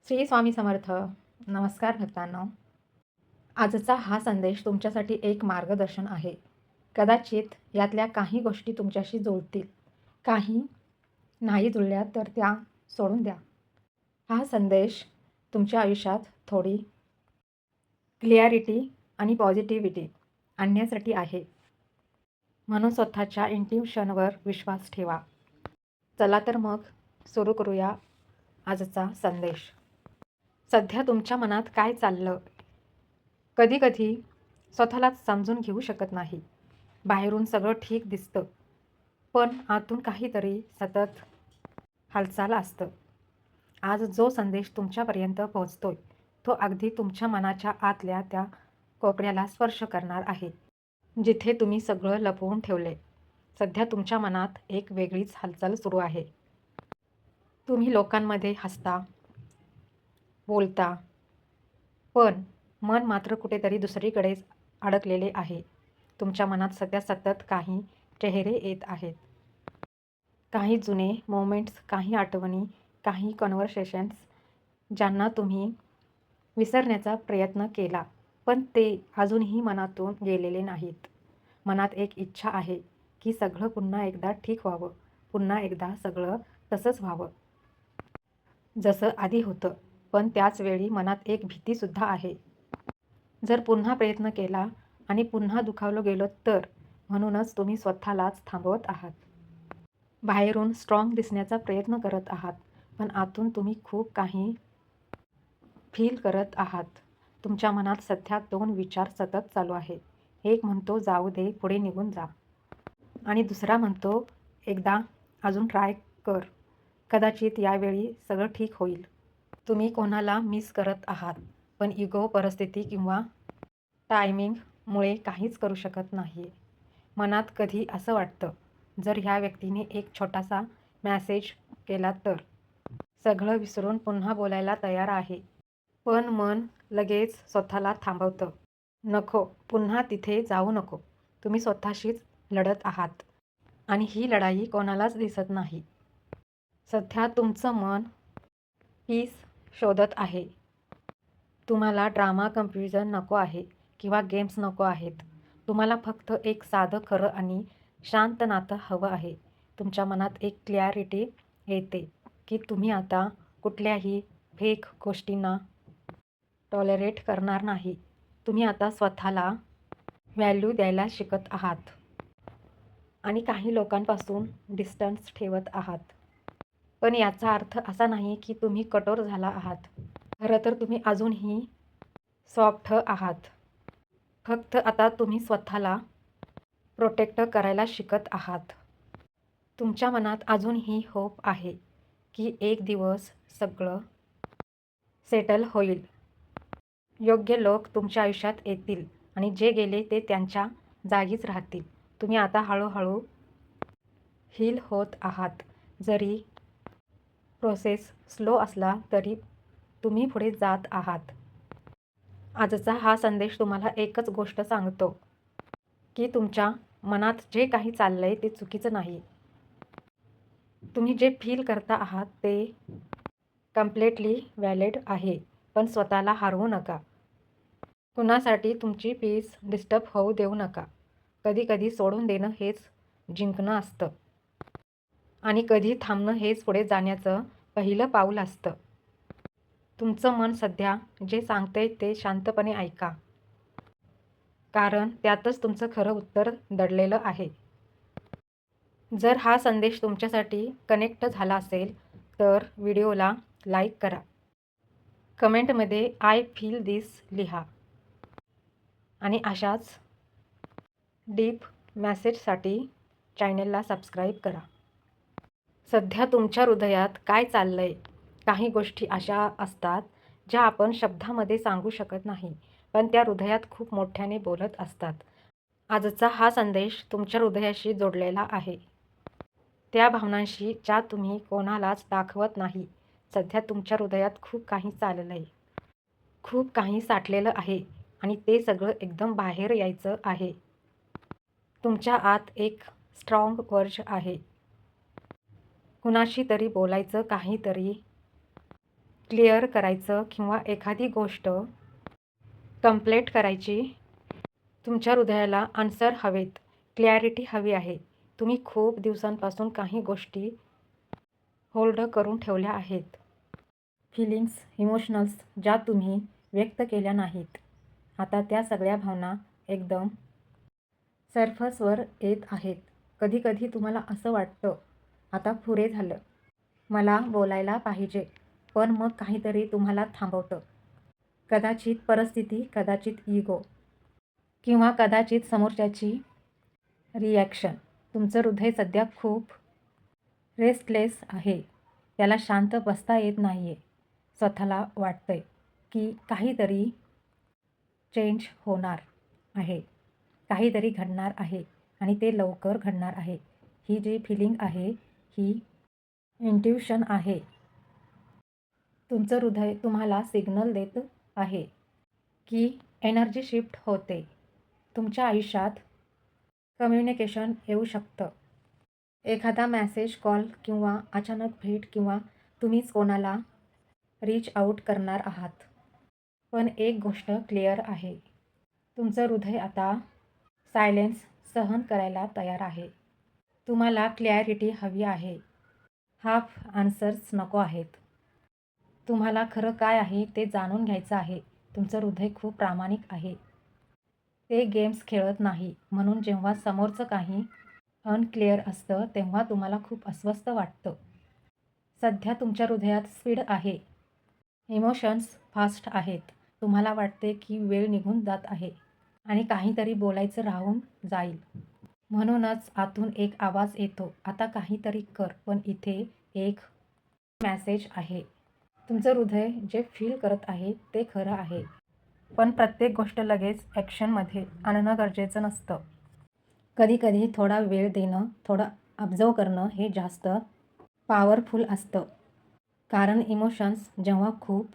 श्री स्वामी समर्थ. नमस्कार भक्तांनो. आजचा हा संदेश तुमच्यासाठी एक मार्गदर्शन आहे. कदाचित यातल्या काही गोष्टी तुमच्याशी जुळतील, काही नाही जुळल्या तर त्या सोडून द्या. हा संदेश तुमच्या आयुष्यात थोडी क्लिअॅरिटी आणि पॉझिटिव्हिटी आणण्यासाठी आहे. म्हणून स्वतःच्या इंट्युशनवर विश्वास ठेवा. चला तर मग सुरू करूया आजचा संदेश. सध्या तुमच्या मनात काय चाललं? कधी-कधी स्वतःलाच समजून घेऊ शकत नाही. बाहेरून सगळं ठीक दिसतं, पण आतून काहीतरी सतत हालचाल असतं. आज जो संदेश तुमच्यापर्यंत पोहोचतोय, तो अगदी तुमच्या मनाच्या आतल्या त्या कोपऱ्याला स्पर्श करणार आहे, जिथे तुम्ही सगळं लपवून ठेवलंय. सध्या तुमच्या मनात एक वेगळीच हालचाल सुरू आहे. तुम्ही लोकांमध्ये हसता, बोलता, पण मन मात्र कुठेतरी दुसरीकडेच अडकलेले आहे. तुमच्या मनात सध्या सतत काही चेहरे येत आहेत. काही जुने मोमेंट्स, काही आठवणी, काही कन्व्हर्सेशन्स ज्यांना तुम्ही विसरण्याचा प्रयत्न केला, पण ते अजूनही मनातून गेलेले नाहीत. मनात एक इच्छा आहे की सगळं पुन्हा एकदा ठीक व्हावं, पुन्हा एकदा सगळं तसंच व्हावं जसं आधी होतं. पण त्याच वेळी मनात एक भीतीसुद्धा आहे. जर पुन्हा प्रयत्न केला आणि पुन्हा दुखावलं गेलो तर? म्हणूनच तुम्ही स्वतःलाच थांबवत आहात. बाहेरून स्ट्रॉंग दिसण्याचा प्रयत्न करत आहात, पण आतून तुम्ही खूप काही फील करत आहात. तुमच्या मनात सध्या 2 विचार सतत चालू आहेत. एक म्हणतो जाऊ दे, पुढे निघून जा. आणि दुसरा म्हणतो एकदा अजून ट्राय कर. कदाचित यावेळी सगळं ठीक होईल. तुम्ही कोणाला मिस करत आहात, पण इगो, परिस्थिती किंवा टायमिंगमुळे काहीच करू शकत नाही. मनात कधी असं वाटतं, जर ह्या व्यक्तीने एक छोटासा मेसेज केला तर? सगळं विसरून पुन्हा बोलायला तयार आहे. पण मन लगेच स्वतःला थांबवतं. नको, पुन्हा तिथे जाऊ नको. तुम्ही स्वतःशीच लढत आहात आणि ही लढाई कोणालाच दिसत नाही. सध्या तुमचं मन पीस शोधत आहे. तुम्हाला ड्रामा, कन्फ्युजन नको आहे किंवा गेम्स नको आहेत. तुम्हाला फक्त एक साधं, खरं आणि शांत नातं हवं आहे. तुमच्या मनात एक क्लॅरिटी येते की तुम्ही आता कुठल्याही फेक गोष्टींना टॉलरेट करणार नाही. तुम्ही आता स्वतःला व्हॅल्यू द्यायला शिकत आहात आणि काही लोकांपासून डिस्टन्स ठेवत आहात. पण याचा अर्थ असा नाही की तुम्ही कठोर झाला आहात. खरं तर तुम्ही अजूनही सॉफ्ट आहात. फक्त आता तुम्ही स्वतःला प्रोटेक्ट करायला शिकत आहात. तुमच्या मनात अजूनही होप आहे की एक दिवस सगळं सेटल होईल. योग्य लोक तुमच्या आयुष्यात येतील आणि जे गेले ते त्यांच्या जागीच राहतील. तुम्ही आता हळूहळू हील होत आहात. जरी प्रोसेस स्लो असला तरी तुम्ही पुढे जात आहात. आजचा हा संदेश तुम्हाला एकच गोष्ट सांगतो की तुमच्या मनात जे काही चाललंय ते चुकीचं नाही. तुम्ही जे फील करता आहात ते कम्प्लिटली व्हॅलिड आहे. पण स्वतःला हरवू नका. कुणासाठी तुमची पीस डिस्टर्ब होऊ देऊ नका. कधी-कधी सोडून देणं हेच जिंकणं असतं आणि कधी थांबणं हेच पुढे जाण्याचं पहिलं पाऊल असतं. तुमचं मन सध्या जे सांगतंय ते शांतपणे ऐका, कारण त्यातच तुमचं खरं उत्तर दडलेलं आहे. जर हा संदेश तुमच्यासाठी कनेक्ट झाला असेल तर व्हिडिओला लाईक करा. कमेंटमध्ये आय फील दिस लिहा आणि अशाच डीप मेसेजसाठी चॅनलला सबस्क्राईब करा. सध्या तुमच्या हृदयात काय चाललंय? काही गोष्टी अशा असतात ज्या आपण शब्दामध्ये सांगू शकत नाही, पण त्या हृदयात खूप मोठ्याने बोलत असतात. आजचा हा संदेश तुमच्या हृदयाशी जोडलेला आहे. त्या भावनांशी ज्या तुम्ही कोणालाच दाखवत नाही. सध्या तुमच्या हृदयात खूप काही चाललंय. खूप काही साठलेलं आहे आणि ते सगळं एकदम बाहेर यायचं आहे. तुमच्या आत एक स्ट्रॉंग अर्ज आहे. कुणाशी तरी बोलायचं, काहीतरी क्लिअर करायचं किंवा एखादी गोष्ट कंप्लीट करायची. तुमच्या हृदयाला आन्सर हवेत, क्लॅरिटी हवी आहे. तुम्ही खूप दिवसांपासून काही गोष्टी होल्ड करून ठेवल्या आहेत. फिलिंग्स, इमोशनल्स ज्या तुम्ही व्यक्त केल्या नाहीत. आता त्या सगळ्या भावना एकदम सरफेसवर येत आहेत. कधीकधी तुम्हाला असं वाटतं, आता पुरे झालं, मला बोलायला पाहिजे, पण मग काहीतरी तुम्हाला थांबवतं. कदाचित परिस्थिती, कदाचित इगो किंवा कदाचित समोरच्याची रिॲक्शन. तुमचं हृदय सध्या खूप रेस्टलेस आहे. त्याला शांत बसता येत नाही आहे. स्वतःला वाटतंय की काहीतरी चेंज होणार आहे, काहीतरी घडणार आहे आणि ते लवकर घडणार आहे. ही जी फिलिंग आहे ही इंट्युशन आहे. तुमचं हृदय तुम्हाला सिग्नल देत आहे की एनर्जी शिफ्ट होते. तुमच्या आयुष्यात कम्युनिकेशन येऊ शकतं. एखादा मेसेज, कॉल किंवा अचानक भेट किंवा तुम्हीच कोणाला रीच आउट करणार आहात. पण एक गोष्ट क्लिअर आहे, तुमचं हृदय आता सायलेन्स सहन करायला तयार आहे. तुम्हाला क्लॅरिटी हवी आहे, हाफ आन्सर्स नको आहेत. तुम्हाला खरं काय आहे ते जाणून घ्यायचं आहे. तुमचं हृदय खूप प्रामाणिक आहे. ते गेम्स खेळत नाही. म्हणून जेव्हा समोरचं काही अनक्लिअर असतं तेव्हा तुम्हाला खूप अस्वस्थ वाटतं. सध्या तुमच्या हृदयात स्पीड आहे, इमोशन्स फास्ट आहेत. तुम्हाला वाटते की वेळ निघून जात आहे आणि काहीतरी बोलायचं राहून जाईल. म्हणूनच आतून एक आवाज येतो, आता काहीतरी कर. पण इथे एक मेसेज आहे. तुमचं हृदय जे फील करत आहे ते खरं आहे. पण प्रत्येक गोष्ट लगेच ॲक्शनमध्ये आणणं गरजेचं नसतं. कधीकधी थोडा वेळ देणं, थोडं ऑब्झर्व करणं हे जास्त पॉवरफुल असतं. कारण इमोशन्स जेव्हा खूप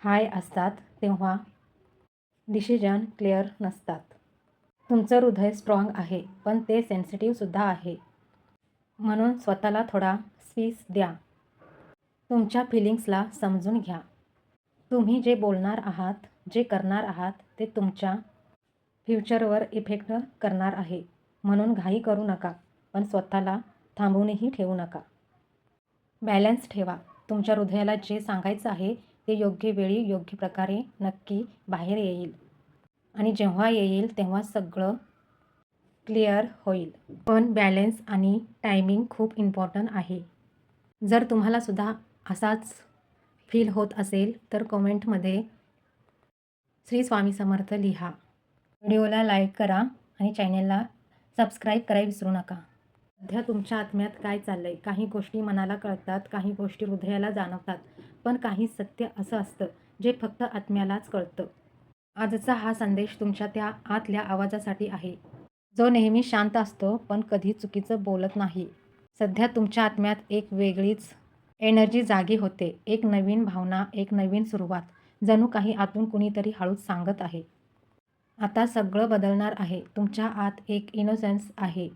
हाय असतात तेव्हा डिसिजन क्लिअर नसतात. तुमचं हृदय स्ट्रॉंग आहे, पण ते सेन्सिटिव्हसुद्धा आहे. म्हणून स्वतःला थोडा स्पेस द्या. तुमच्या फिलिंग्सला समजून घ्या. तुम्ही जे बोलणार आहात, जे करणार आहात ते तुमच्या फ्युचरवर इफेक्ट करणार आहे. म्हणून घाई करू नका, पण स्वतःला थांबवूनही ठेवू नका. बॅलन्स ठेवा. तुमच्या हृदयाला जे सांगायचं आहे ते योग्य वेळी, योग्य प्रकारे नक्की बाहेर येईल. आणि जेव्हा येईल तेव्हा सगळं क्लिअर होईल. पण बॅलन्स आणि टायमिंग खूप इम्पॉर्टंट आहे. जर तुम्हाला सुद्धा असाच फील होत असेल तर कमेंटमध्ये श्री स्वामी समर्थ लिहा. व्हिडिओला लाईक करा आणि चॅनेलला सबस्क्राईब करायला विसरू नका. सध्या तुमच्या आत्म्यात काय चाललंय? काही गोष्टी मनाला कळतात, काही गोष्टी हृदयाला जाणवतात, पण काही सत्य असं असतं जे फक्त आत्म्यालाच कळतं. आजचा हा संदेश तुमच्या त्या आतल्या आवाजासाठी आहे, जो नेहमी शांत असतो पण कधी चुकीचं बोलत नाही. सध्या तुमच्या आत्म्यात एक वेगळीच एनर्जी जागी होते, एक नवीन भावना, एक नवीन सुरुवात. जणू काही आतून कुणीतरी हळूच सांगत आहे, आता सगळं बदलणार आहे. तुमच्या आत एक इनोसेन्स आहे,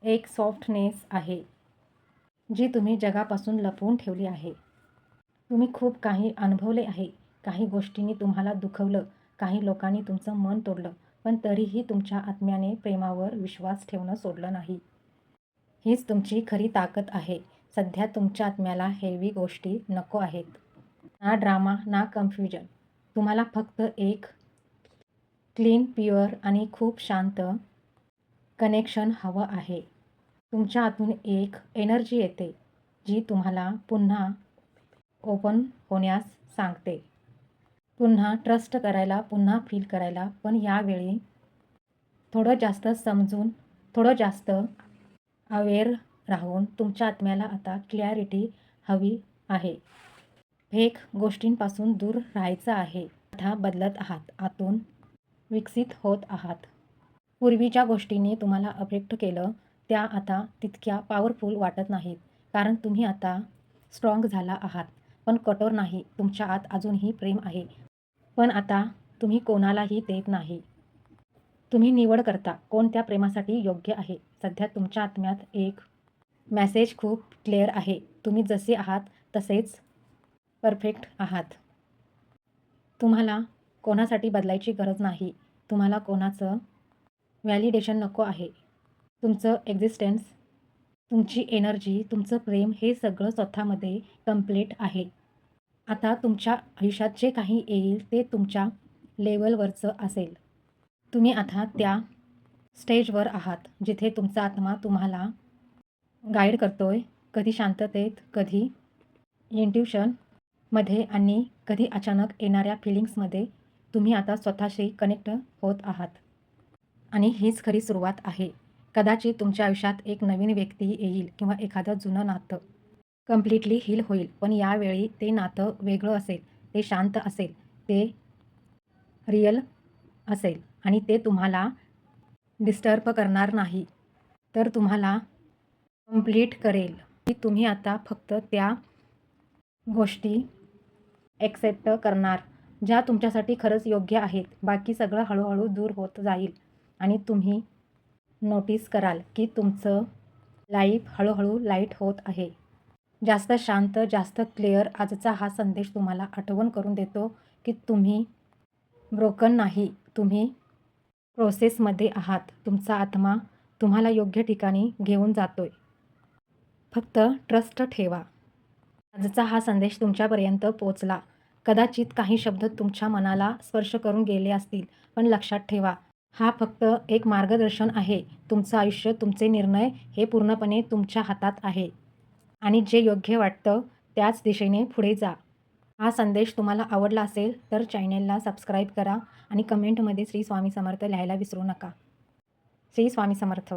एक सॉफ्टनेस आहे, जी तुम्ही जगापासून लपवून ठेवली आहे. तुम्ही खूप काही अनुभवले आहे. काही गोष्टींनी तुम्हाला दुखवलं, काही लोकांनी तुमचं मन तोडलं, पण तरीही तुमच्या आत्म्याने प्रेमावर विश्वास ठेवणं सोडलं नाही. हीच तुमची खरी ताकद आहे. सध्या तुमच्या आत्म्याला हेवी गोष्टी नको आहेत. ना ड्रामा, ना कन्फ्युजन. तुम्हाला फक्त एक क्लीन, प्युअर आणि खूप शांत कनेक्शन हवं आहे. तुमच्या आतून एक एनर्जी येते, जी तुम्हाला पुन्हा ओपन होण्यास सांगते, पुन्हा ट्रस्ट करायला, पुन्हा फील करायला. पण यावेळी थोडं जास्त समजून, थोडं जास्त अवेअर राहून. तुमच्या आत्म्याला आता क्लॅरिटी हवी आहे. फेक गोष्टींपासून दूर राहायचं आहे. आता बदलत आहात, आतून विकसित होत आहात. पूर्वी ज्या गोष्टींनी तुम्हाला अफेक्ट केलं त्या आता तितक्या पॉवरफुल वाटत नाहीत, कारण तुम्ही आता स्ट्रॉंग झाला आहात. पण कठोर नाही. तुमच्या आत अजूनही प्रेम आहे, पण आता तुम्ही कोणालाही देत नाही. तुम्ही निवड करता कोण त्या प्रेमासाठी योग्य आहे. सध्या तुमच्या आत्म्यात एक मेसेज खूप क्लिअर आहे, तुम्ही जसे आहात तसेच परफेक्ट आहात. तुम्हाला कोणासाठी बदलायची गरज नाही. तुम्हाला कोणाचं व्हॅलिडेशन नको आहे. तुमचं एक्झिस्टन्स, तुमची एनर्जी, तुमचं प्रेम हे सगळं स्वतःमध्ये कंप्लीट आहे. आता तुमच्या आयुष्यात जे काही येईल ते तुमच्या लेवलवरचं असेल. तुम्ही आता त्या स्टेजवर आहात जिथे तुमचा आत्मा तुम्हाला गाईड करतोय. कधी शांततेत, कधी इंट्युशनमध्ये आणि कधी अचानक येणाऱ्या फिलिंग्समध्ये तुम्ही आता स्वतःशी कनेक्ट होत आहात. आणि हीच खरी सुरुवात आहे. कदाचित तुमच्या आयुष्यात एक नवीन व्यक्ती येईल किंवा एखादं जुनं नातं कंप्लीटली हील होईल. पण यावेळी ते नातं वेगळं असेल, ते शांत असेल, ते रिअल असेल आणि ते तुम्हाला डिस्टर्ब करणार नाही, तर तुम्हाला कंप्लीट करेल. की तुम्ही आता फक्त त्या गोष्टी ॲक्सेप्ट करणार ज्या तुमच्यासाठी खरंच योग्य आहेत. बाकी सगळं हळूहळू दूर होत जाईल आणि तुम्ही नोटीस कराल की तुमचं लाईफ हळूहळू लाईट होत आहे. जास्त शांत, जास्त क्लिअर. आजचा हा संदेश तुम्हाला आठवण करून देतो की तुम्ही ब्रोकन नाही, तुम्ही प्रोसेसमध्ये आहात. तुमचा आत्मा तुम्हाला योग्य ठिकाणी घेऊन जातोय. फक्त ट्रस्ट ठेवा. आजचा हा संदेश तुमच्यापर्यंत पोहोचला. कदाचित काही शब्द तुमच्या मनाला स्पर्श करून गेले असतील, पण लक्षात ठेवा, हा फक्त एक मार्गदर्शन आहे. तुमचं आयुष्य, तुमचे निर्णय हे पूर्णपणे तुमच्या हातात आहे आणि जे योग्य वाटतं त्याच दिशेने पुढे जा. हा संदेश तुम्हाला आवडला असेल तर चॅनेलला सबस्क्राईब करा आणि कमेंटमध्ये श्री स्वामी समर्थ लिहायला विसरू नका. श्री स्वामी समर्थ.